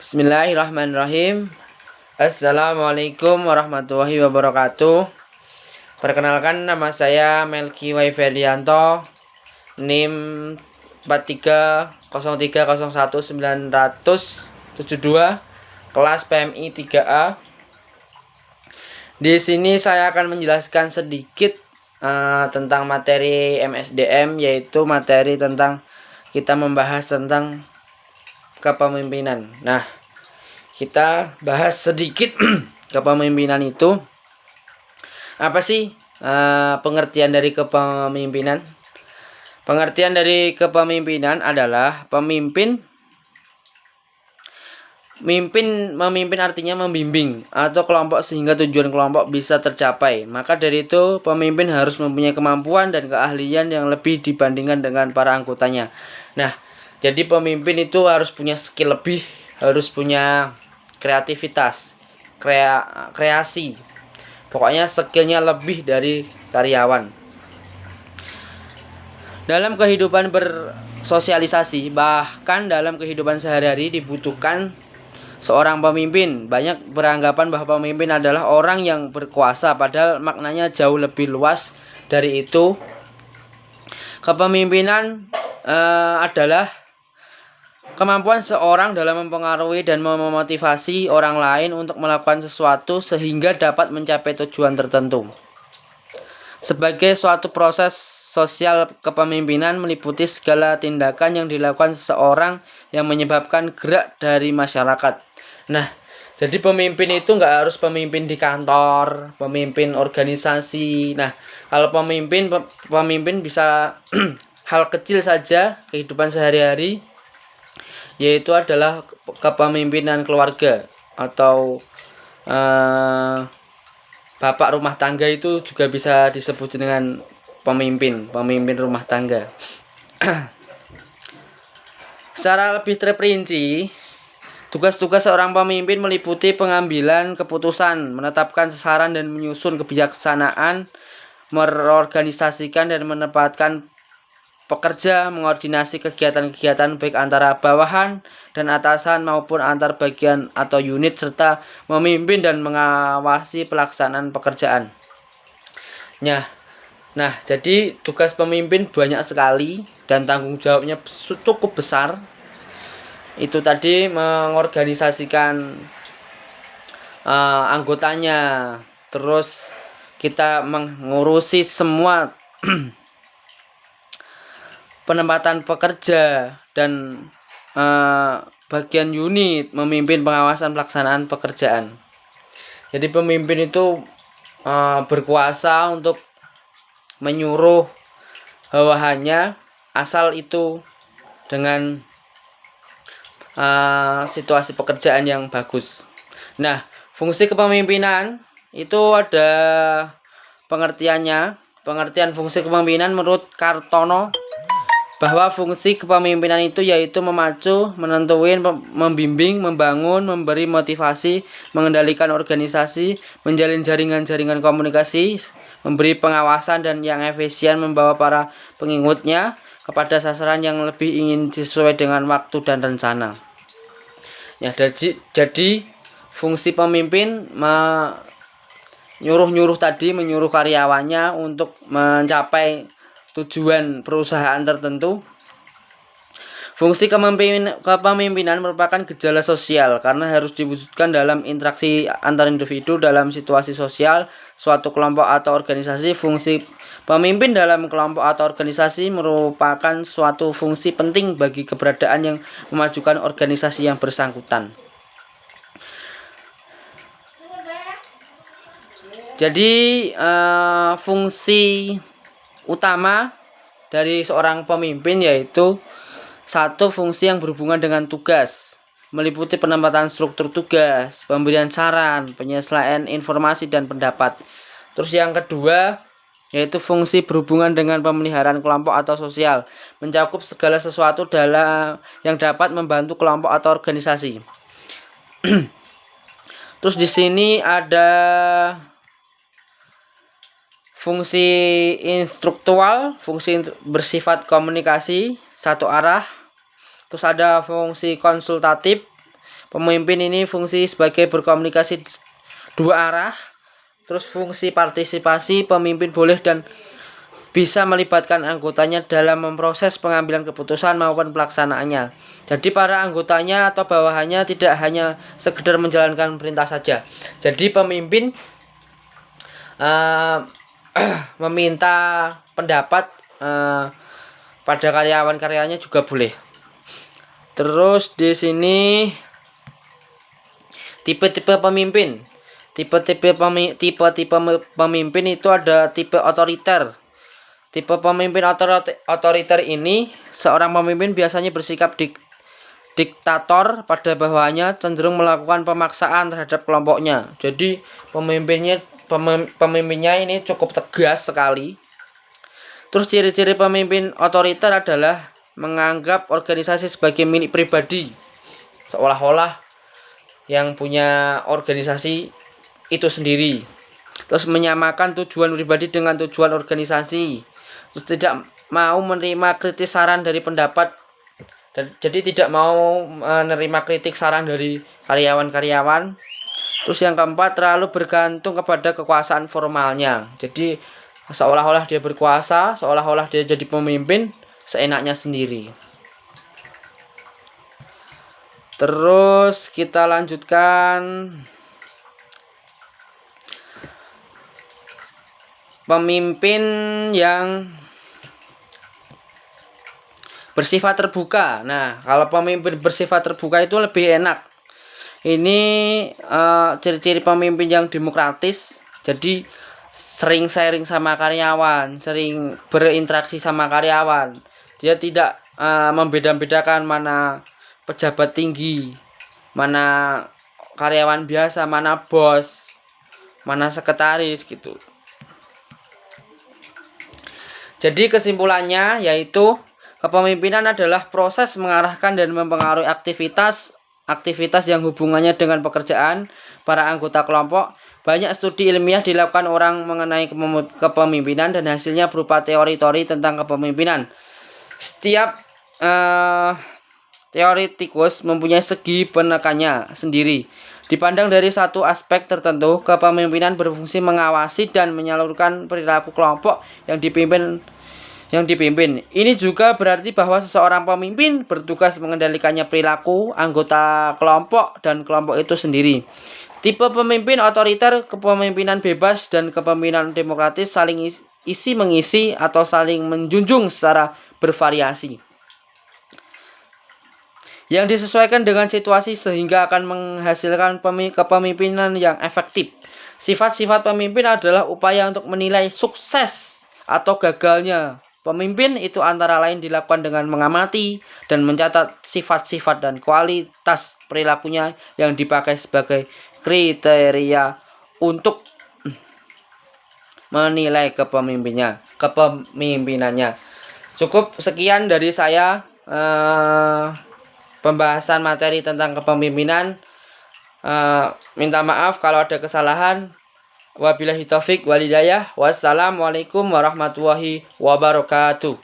Bismillahirrahmanirrahim. Assalamualaikum warahmatullahi wabarakatuh. Perkenalkan, nama saya Melki Waifelianto, NIM 4303011972, kelas PMI 3A. Di sini saya akan menjelaskan sedikit tentang materi MSDM, yaitu materi tentang kita membahas tentang kepemimpinan. Nah, kita bahas sedikit kepemimpinan itu apa sih, pengertian dari kepemimpinan. Pengertian dari kepemimpinan adalah memimpin artinya membimbing atau kelompok sehingga tujuan kelompok bisa tercapai. Maka dari itu, pemimpin harus mempunyai kemampuan dan keahlian yang lebih dibandingkan dengan para anggotanya. Nah, jadi pemimpin itu harus punya skill lebih, harus punya kreativitas, kreasi. Pokoknya skillnya lebih dari karyawan. Dalam kehidupan bersosialisasi, bahkan dalam kehidupan sehari-hari dibutuhkan seorang pemimpin. Banyak beranggapan bahwa pemimpin adalah orang yang berkuasa, padahal maknanya jauh lebih luas dari itu. Kepemimpinan adalah kemampuan seorang dalam mempengaruhi dan memotivasi orang lain untuk melakukan sesuatu sehingga dapat mencapai tujuan tertentu. Sebagai suatu proses sosial, kepemimpinan meliputi segala tindakan yang dilakukan seseorang yang menyebabkan gerak dari masyarakat. Nah, jadi pemimpin itu nggak harus pemimpin di kantor, pemimpin organisasi. Nah, kalau pemimpin bisa hal kecil saja kehidupan sehari-hari, yaitu adalah kepemimpinan keluarga atau bapak rumah tangga. Itu juga bisa disebut dengan pemimpin rumah tangga. Secara lebih terperinci, tugas-tugas seorang pemimpin meliputi pengambilan keputusan, menetapkan sasaran dan menyusun kebijaksanaan, mengorganisasikan dan menempatkan pekerja, mengordinasi kegiatan-kegiatan baik antara bawahan dan atasan maupun antar bagian atau unit, serta memimpin dan mengawasi pelaksanaan pekerjaan. Nah, jadi tugas pemimpin banyak sekali dan tanggung jawabnya cukup besar. Itu tadi mengorganisasikan anggotanya, terus kita mengurusi semua penempatan pekerja dan bagian unit, memimpin pengawasan pelaksanaan pekerjaan. Jadi pemimpin itu berkuasa untuk menyuruh bawahannya, asal itu dengan situasi pekerjaan yang bagus. Nah, fungsi kepemimpinan itu ada pengertiannya. Pengertian fungsi kepemimpinan menurut Kartono bahwa fungsi kepemimpinan itu yaitu memacu, menentuin, membimbing, membangun, memberi motivasi, mengendalikan organisasi, menjalin jaringan-jaringan komunikasi, memberi pengawasan dan yang efisien, membawa para pengikutnya kepada sasaran yang lebih ingin sesuai dengan waktu dan rencana. Ya, jadi fungsi pemimpin menyuruh karyawannya untuk mencapai tujuan perusahaan tertentu. Fungsi kepemimpinan merupakan gejala sosial karena harus diwujudkan dalam interaksi antar individu dalam situasi sosial suatu kelompok atau organisasi. Fungsi pemimpin dalam kelompok atau organisasi merupakan suatu fungsi penting bagi keberadaan yang memajukan organisasi yang bersangkutan. Jadi fungsi utama dari seorang pemimpin yaitu satu, fungsi yang berhubungan dengan tugas, meliputi penempatan struktur tugas, pemberian saran, penyesuaian informasi dan pendapat. Terus yang kedua yaitu fungsi berhubungan dengan pemeliharaan kelompok atau sosial, mencakup segala sesuatu yang dapat membantu kelompok atau organisasi. Terus di sini ada fungsi instruktual, fungsi bersifat komunikasi satu arah. Terus ada fungsi konsultatif, pemimpin ini fungsi sebagai berkomunikasi dua arah. Terus fungsi partisipasi, pemimpin boleh dan bisa melibatkan anggotanya dalam memproses pengambilan keputusan maupun pelaksanaannya. Jadi para anggotanya atau bawahannya tidak hanya sekedar menjalankan perintah saja. Jadi pemimpin meminta pendapat pada karyawan-karyanya juga boleh. Terus di sini tipe-tipe pemimpin. Tipe-tipe pemimpin itu ada tipe otoriter. Tipe pemimpin otoriter ini, seorang pemimpin biasanya bersikap diktator pada bawahannya, cenderung melakukan pemaksaan terhadap kelompoknya. Jadi pemimpinnya ini cukup tegas sekali. Terus ciri-ciri pemimpin otoriter adalah menganggap organisasi sebagai milik pribadi, seolah-olah yang punya organisasi itu sendiri. Terus menyamakan tujuan pribadi dengan tujuan organisasi. Terus tidak mau menerima kritik saran dari pendapat. Jadi tidak mau menerima kritik saran dari karyawan-karyawan. Terus yang keempat, terlalu bergantung kepada kekuasaan formalnya. Jadi seolah-olah dia berkuasa, seolah-olah dia jadi pemimpin seenaknya sendiri. Terus kita lanjutkan pemimpin yang bersifat terbuka. Nah, kalau pemimpin bersifat terbuka itu lebih enak. Ini ciri-ciri pemimpin yang demokratis. Jadi sering sharing sama karyawan, sering berinteraksi sama karyawan. Dia tidak membeda-bedakan mana pejabat tinggi, mana karyawan biasa, mana bos, mana sekretaris gitu. Jadi kesimpulannya yaitu kepemimpinan adalah proses mengarahkan dan mempengaruhi aktivitas yang hubungannya dengan pekerjaan para anggota kelompok. Banyak studi ilmiah dilakukan orang mengenai kepemimpinan dan hasilnya berupa teori-teori tentang kepemimpinan. Setiap teoretikus mempunyai segi penekannya sendiri. Dipandang dari satu aspek tertentu, kepemimpinan berfungsi mengawasi dan menyalurkan perilaku kelompok yang dipimpin. Ini juga berarti bahwa seseorang pemimpin bertugas mengendalikannya perilaku anggota kelompok dan kelompok itu sendiri. Tipe pemimpin otoriter, kepemimpinan bebas, dan kepemimpinan demokratis saling isi-mengisi atau saling menjunjung secara bervariasi, yang disesuaikan dengan situasi sehingga akan menghasilkan kepemimpinan yang efektif. Sifat-sifat pemimpin adalah upaya untuk menilai sukses atau gagalnya pemimpin. Itu antara lain dilakukan dengan mengamati dan mencatat sifat-sifat dan kualitas perilakunya yang dipakai sebagai kriteria untuk menilai kepemimpinannya. Cukup sekian dari saya pembahasan materi tentang kepemimpinan. Minta maaf kalau ada kesalahan. Wabillahi taufik walhidayah. Wassalamualaikum warahmatullahi wabarakatuh.